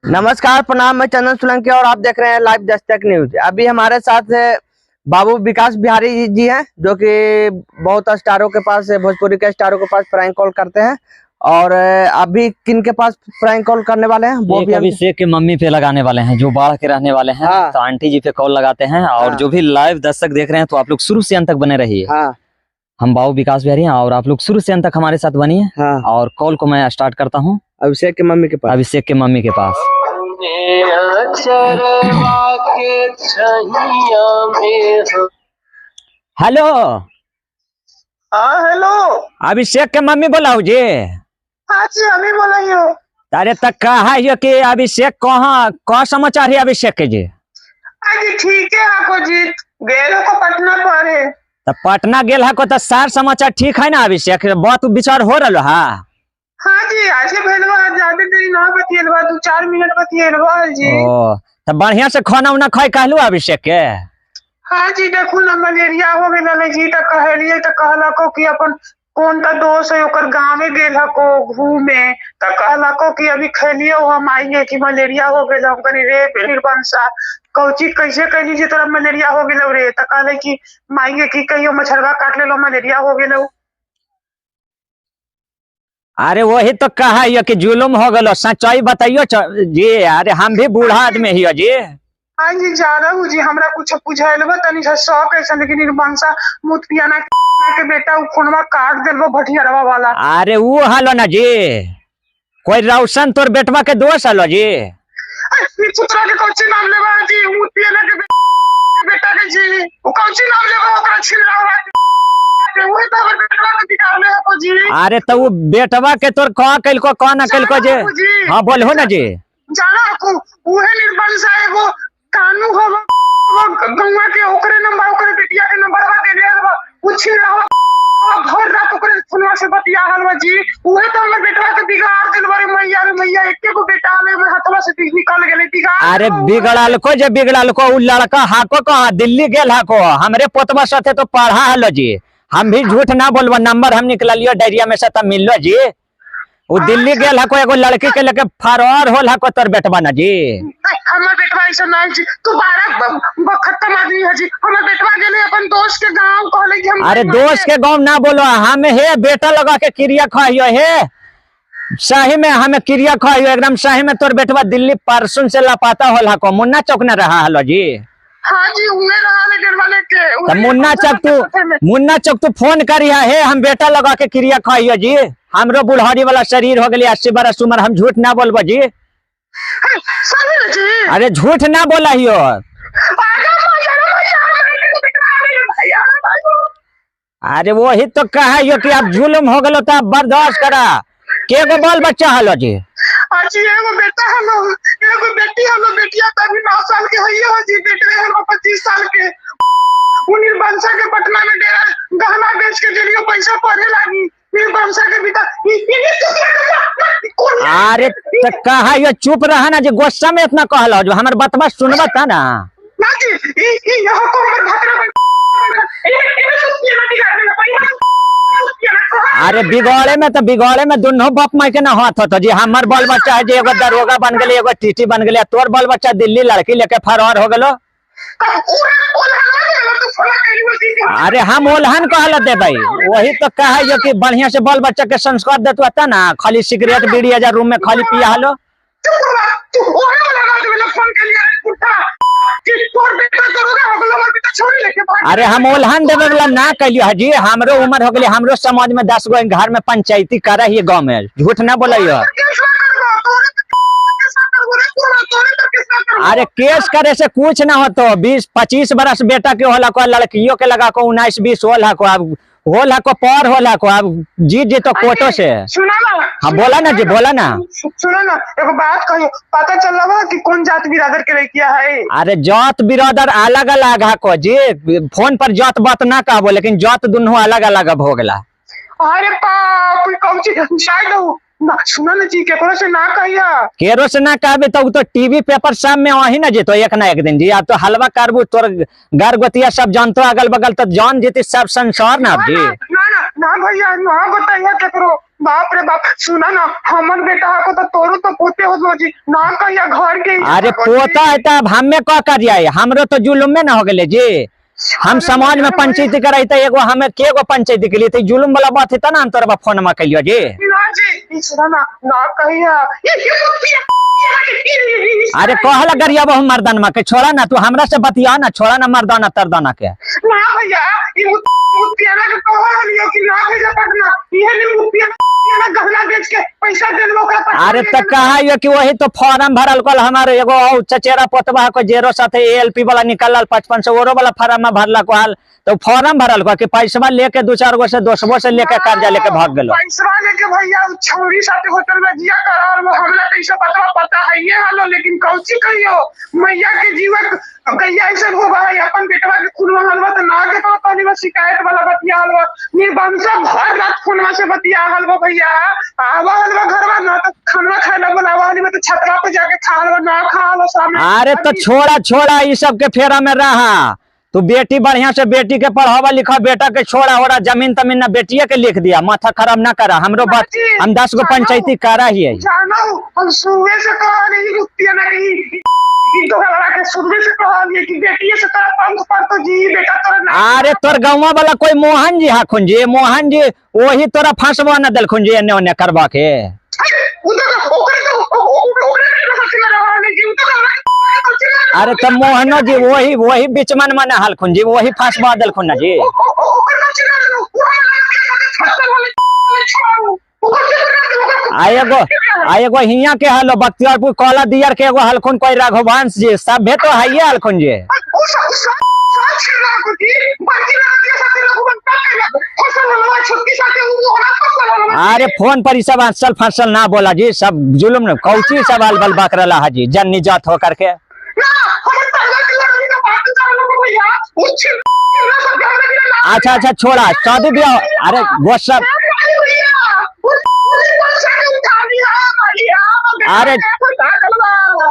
नमस्कार, प्रणाम। मैं चंदन सोलंकी और आप देख रहे हैं लाइव दस्तक न्यूज। अभी हमारे साथ बाबू विकास बिहारी जी हैं, जो कि बहुत स्टारों के पास, भोजपुरी के स्टारों के पास प्रैंक कॉल करते हैं। और अभी किन के पास प्रैंक कॉल करने वाले हैं वो भी अभिषेक के मम्मी पे लगाने वाले हैं, जो बाढ़ के रहने वाले हैं। हाँ। तो आंटी जी पे कॉल लगाते हैं। और जो भी लाइव दर्शक देख रहे हैं, तो आप लोग शुरू से अंत तक बने रहिए। हाँ। हम बाबू विकास बिहारी हैं और आप लोग शुरू से अंत तक हमारे साथ बनिए। हाँ। और कॉल को मैं स्टार्ट करता हूँ अभिषेक के मम्मी के पास। अभिषेक के मम्मी के पास। हेलो। हाँ हेलो। अभिषेक के मम्मी बोलाऊ जी। हाँ जी, हमें बोलाइयो। अरे तक कहा है कि अभिषेक कहाँ समाचार है अभिषेक के जी? आज ठीक है आपको जी, गेलो को पटना पड़े। तो पटना गेल है को तो सार समाचार ठीक है ना अभिषेक? बात विचार हो रहा है? हाँ जी, आज भेलवा ज्यादा देरी ना बतियलवा, 2-4 मिनट बतियलवा जी। ओ तो बढ़िया से खाना उना खाई कहलू अभिषेक के? हाँ जी, देखो ना मलेरिया हो गया जी, तो कहलिए तो कहला को कि अपन कौन सा दोस्त है ओकर गाँव में गेल को घूमे, तो कहला को कि अभी खेलियो हम आइए कि मलेरिया हो गया। हम कहीं रे निर्बंसा कौची कैसे कहली जी तोरा मलेरिया हो गया रे, तो कहले कि माइए कि कहियो मछरवा काट ले लो मलेरिया हो गया। अरे वही तो कहा है कि जुलुम हो गलो, सच्चाई बताइयो जी। अरे हम भी बूढ़ा आदमी हियो जी। हाँ जी, ज्यादा हूँ जी, हमरा कुछ बुझाइलबा तनी शौक ऐसा, लेकिन निर्बंसा मुत पियाना के बेटा उ फोनवा काट देलबो भटियारवा वाला। अरे वो हालो ना जी, कोई रौशन तोर बेटवा के दोस्त हालो जी। पुत्रा के कौची नाम लेबा जी, मुत पियाना के बेटा के जी, उ कौची नाम लेबा ओकरा छिलरावा के, ओए तो हमर बेटवा के दिखावले हो जी। अरे तो वो बेटवा के तोर कहा कइलको कहा ना कइलको जे? हां बोलहो ना जी। जाना को उहे निर्बंसा एगो कानू हो गंगा के, ओकरे नंबर ओकरे बेटिया के नंबरवा दे देबा, कुछ रहा भर रात ओकरे फोनवा से बतिया हलवा जी। उहे तो हमर बेटवा के बिगाड़ देलबा रे मैया, रे मैया एके को बेटा आले में हाथवा से निकल गेले बिगाड़। अरे बिगड़ल को जे बिगड़ल को उ लड़का हाको कहा दिल्ली गेल हाको, हमरे पोतवा साथे तो पढ़ा हलो जी। हम भी झूठ ना बोलबो, नंबर हम निकलियो डायरिया में से तब मिललो जी। वो दिल्ली गेल हको एगो लड़की के लेके फरार होल हको तोर बेटवा ना जी। हमर बेटवा ऐसा ना जी, तू बारा खत्म आदमी है जी। हमर बेटवा गेले अपन दोस्त के गांव, कहले कि हम अरे दोस्त के गांव ना बोलो, हम हे बेटा लगा के क्रिया खाइयो हे। सही में हमें क्रिया खाइयो एकदम सही में। तोर बेटवा दिल्ली परसों से लापता होल हको, मुन्ना चौक न रहा हलो जी। हाँ जी, उन्हें रहा लेकिन वाले के मुन्ना चौक तू फोन करिया हे, हम बेटा लगा के क्रिया खाइयो जी। हमरो बुढ़ारी वाला शरीर हो गया 80 बरस उम्र, हम झूठ ना बोलबो जी। अरे झूठ ना बोला हियो। अरे वही तो कहा कि अब जुलुम हो गलो तो बर्दाश्त करा। के गो बाल बच्चा हलो जी? जी एगो बेटा हलो, एगो बेटी हलो, बेटिया तभी 9 साल के हइयो जी, बेटे हलो 25 साल के। निर्बंसा के पटना में डेरा गहना बेच के देलियो, पैसा पढ़े लागी। निर्बंसा के पिता अरे तो कहा ये चुप रहा ना जी, गुस्सा में इतना कहलो जो हमर बतवा सुनबा था ना। ना जी ई यहां को हमर भातरा अरे बिगड़े में दोनों बाप माई के ना हाथ होता जी। हमर बाल बच्चा है जी, एगो दरोगा बन गए, एगो टीटी बन गए। तोर बाल बच्चा दिल्ली लड़की लेके फरार हो गलो। अरे हम ओलहन कहल दे भाई, वही तो कहा कि बढ़िया से बाल बच्चा के संस्कार देता था ना। खाली सिगरेट बीड़ी हजार रूम में खाली पिया हलो। अरे हम ओलहन देवे वाला ना कहियो जी। हमरो उम्र हो गई, हमरो समाज में 10 गो घर में पंचायती करे ही गाँव में, झूठ ना बोलियो। अरे केस करे से कुछ ना हो, तो 20-25 बरस बेटा के होला को, लड़कियों के लगा को 19-20 होला को, अब होला को पर होला को, अब जी तो कोटो से। सुना ना। हाँ बोला ना जी, बोला ना। सुना ना, एगो बात कहियो, पता चल रहा कि कौन जात बिरादर के लड़किया है? अरे जात बिरादर अलग अलग है को जी, फोन पर जात बात ना कहबो, लेकिन जात दोनों अलग अलग अब हो गला। अरे बाप रे, कौन सी शायद ना सुना ना जी, केकरो से ना कहिया। केरो से ना कहबे तो टीवी पेपर सब में वही ना जी, तो एक ना एक दिन जी। अब तो हलवा करबू तोर घर गोतिया सब जानतो, अगल बगल तो जान जीती सब संसार ना जी। ना भैया ना बताइए केकरो, बाप रे बाप, सुना ना, हमर बेटा को तो तोरो तो पोते हो जी ना, कहिया घर के। अरे पोता है तब हमें क्या करिए, हमरो तो जुलुम में ना हो गए जी। हम समाज में पंचायती कराई तो एगो हमें के गो पंचायती के लिए तो जुलुम वाला बात है ना, हम तोरा फोन में कहियो जी। ना जी सुना ना कहिया। अरे कहला गरिया बहु मर्दाना के छोड़ा ना, तू हमरा से बतिया ना, छोड़ा ना मर्दाना तरदाना के। ना भैया ये मुतियाना के कह लियो कि ना भेजा पटना, ये नहीं मुतियाना गहना बेच के पैसा देलबो ओकरा। अरे तो कहा ये कि वही तो फॉर्म भरल कल हमारे एगो चचेरा पोतबा को जेरो साथे एएलपी वाला निकलल 5500 ओरो वाला फॉर्म भरला को हाल, तो फॉर्म भरल को कि पैसा लेके 2-4 गो से 200 से लेके कर्जा लेके भाग गेलो। पैसा लेके भैया छौरी साथे होटल में जिया करार में हमरा कैसे पता है ये हालो, लेकिन कौची कहियो मैया के जीवन गैया ऐसे हो गए अपन बेटवा के खुलवा हलवा तो ना के तो पहली बार शिकायत वाला बतिया हलवा निर्बंसा भर रात फोनवा से बतिया हलवा। भैया आवा हलवा घरवा ना तो खाना खाएला बोलावा हलवा तो छतरा पे जाके खा हलवा ना खा हलवा सामने। अरे तो छोड़ा ये सब के फेरा में रहा, तू बेटी बढ़िया से बेटी के पढ़ावा लिखा, बेटा के छोड़ा हो रहा, जमीन तमीन ना बेटिया के लिख दिया, माथा खराब ना करा हमरो बात। हम 10 गो पंचायती करा ही है। जानो हम सुबह से कह रही रुपया ना कहीं तो हमारा के सुबह से कह रही कि बेटिया से तेरा पंख पर तो जी बेटा तोरा ना। अरे तोर गाँव वाला कोई मोहन जी हाखुन जी, मोहन जी वही तोरा फंसवा न दिलखुन जी एने ओने करवा के। अरे तो मोहनो जी वही बिचमन में हलखुन जी, वही फंसवा दिलखुन ना जी। आएगो हिया के हलो बख्तियारपुर कला दियर के एगो हलखुन कोई राघवंश जी, सभे तो है ये हलखुन जी। अरे फोन पर सब असल फसल ना बोला जी, सब जुलुम ने कौची सवाल बल बकरला है जी, जन्नी जात हो करके। अच्छा छोड़ा शादी ब्याह, अरे वो सब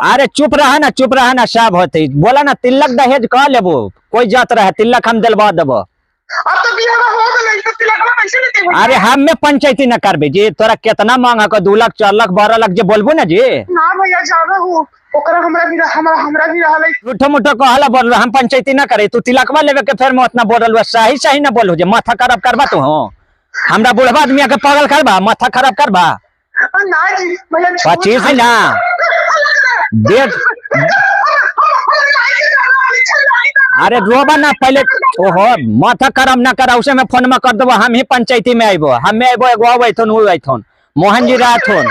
अरे चुप रहा ना सब होते, बोला ना तिलक दहेज कह लेबो, कोई जात रहे तिलक हम दिलवा देबो। अरे हम में पंचायती न करबे जी, तोरा कितना मांगा को 2 लाख 4 लाख 12 लाख जे बोलबो ना जी। ना भैया जाना हूं ओकरा हमरा भी रहल है। झूठो मुठो कहला बोल, हम पंचायती न करे, तू तिलकवा लेवे के फेर में उतना बोलल, सही न बोलू जे माथा खराब करबा तू हो, हमरा बुढ़वा आदमी के पागल करबा, माथा खराब करबा। ना जी भैया 25 ना डेढ़। अरे रोबा ना पहले, ओहो माथा खराब ना करा, उसे मैं फोन में कर देबो, हम ही पंचायती में आइबो, हमें आइबो एगो आइथन वो आइथन मोहन जी राथन।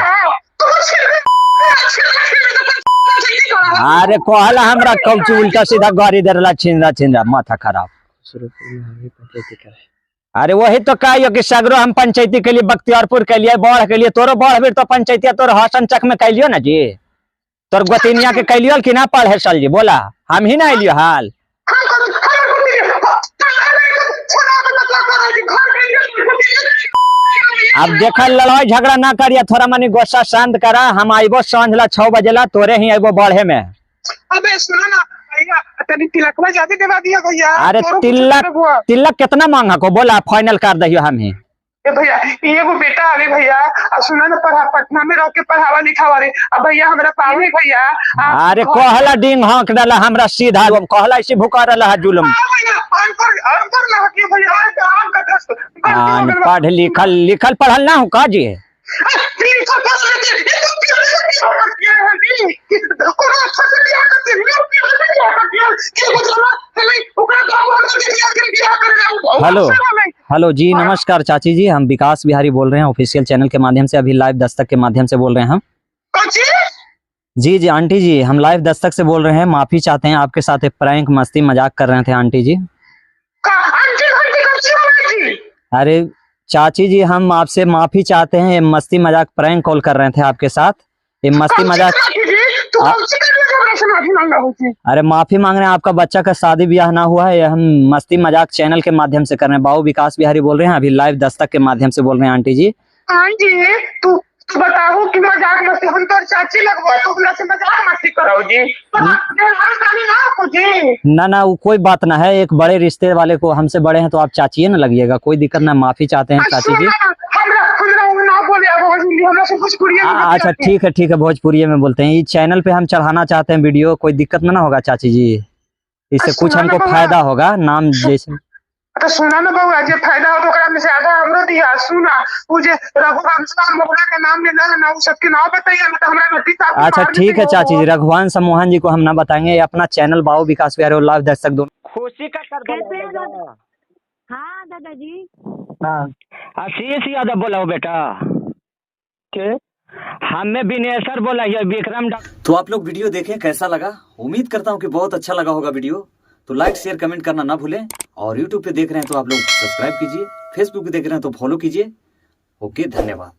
अरे कहला हमरा कौची उल्टा सीधा गाड़ी देला छिंदा माथा खराब। अरे वही तो कहियो कि सगरो हम पंचायती के लिए बख्तियारपुर के लिए बढ़ के लिए, तोरो बढ़ भी तो पंचायती तोर हसन चक में कैलियो ना जी, तोर गोतिनिया के कैलियो कि ना पढ़े साल जी, बोला हम ही ना अलियो हाल। अब देखल लड़ाई झगड़ा ना करिए, थोड़ा मनी गुस्सा शांत करा, हम आइबो सांझला 6 बजेला, तोरे ही आइबो बढ़े में। अबे सुना ना भैया तेरी तिलकवा ज्यादा देवा दिया भैया। अरे तिलक कितना मांगा को बोला, फाइनल कर दहियो हम ही। भैया एगो बेटा आवे भैया, सुना ना पटना में रह के पढ़ावा लिखावा रे, अब भैया हमरा पावे भैया। अरे कहला डिंग हक डाला हमरा सीधा, कहला इसी भुका रहला है जुलम। पढ़ लिखल पढ़ल ना हो का जी। हेलो जी, नमस्कार चाची जी, हम विकास बिहारी बोल रहे हैं ऑफिशियल चैनल के माध्यम से, अभी लाइव दस्तक के माध्यम से बोल रहे हैं हम। जी आंटी जी, हम लाइव दस्तक से बोल रहे हैं, माफी चाहते हैं, आपके साथ एक प्रैंक मस्ती मजाक कर रहे थे आंटी जी। अरे चाची जी, हम आपसे माफी चाहते हैं, ये मस्ती मजाक प्रैंक कॉल कर रहे थे आपके साथ, ये मस्ती मजाक। अरे माफी मांग रहे हैं, आपका बच्चा का शादी ब्याह ना हुआ है, ये हम मस्ती मजाक चैनल के माध्यम से कर रहे हैं, बाबू विकास बिहारी बोल रहे हैं, अभी लाइव दस्तक के माध्यम से बोल रहे हैं आंटी जी। तू बताओ कि मजाक मस्ती हम तो चाची लगवा, तू हमरा से मजाक मस्ती कराओ जी। ना वो कोई बात ना है, एक बड़े रिश्ते वाले को हमसे बड़े हैं तो आप चाची ना लगिएगा, कोई दिक्कत ना, माफी चाहते हैं चाची जी। हमरा से भोजपुरी में अच्छा ठीक है भोजपुरी में बोलते हैं। इस चैनल पे हम चढ़ाना चाहते हैं वीडियो, कोई दिक्कत ना होगा चाची जी? इससे कुछ सुना ना हमको बउआ। फायदा होगा नाम जैसे। तो सुना ना बउआ, जे फायदा हो तो ओकरा में से आधा हमरो दिया। सुना, उ जे रघुवंश मोहना के नाम लेना है ना, उ सबके नाम बताइए ना, तो हमरा रोटी साहब अच्छा ठीक है चाची जी, रघुवंश मोहन जी को हम ना बताएंगे। अपना चैनल बाबू विकास बिहारी और लाइव दर्शक दोनों खुशी का कर कैसे हैं दादा? हाँ दादाजी। आशीष यादव बोला हो बेटा के हमें विनेश्वर बोला है विक्रम। तो आप लोग वीडियो देखें, कैसा लगा? उम्मीद करता हूँ कि बहुत अच्छा लगा होगा वीडियो। तो लाइक शेयर कमेंट करना ना भूलें। और यूट्यूब पे देख रहे हैं तो आप लोग सब्सक्राइब कीजिए, फेसबुक पे देख रहे हैं तो फॉलो कीजिए। ओके, धन्यवाद।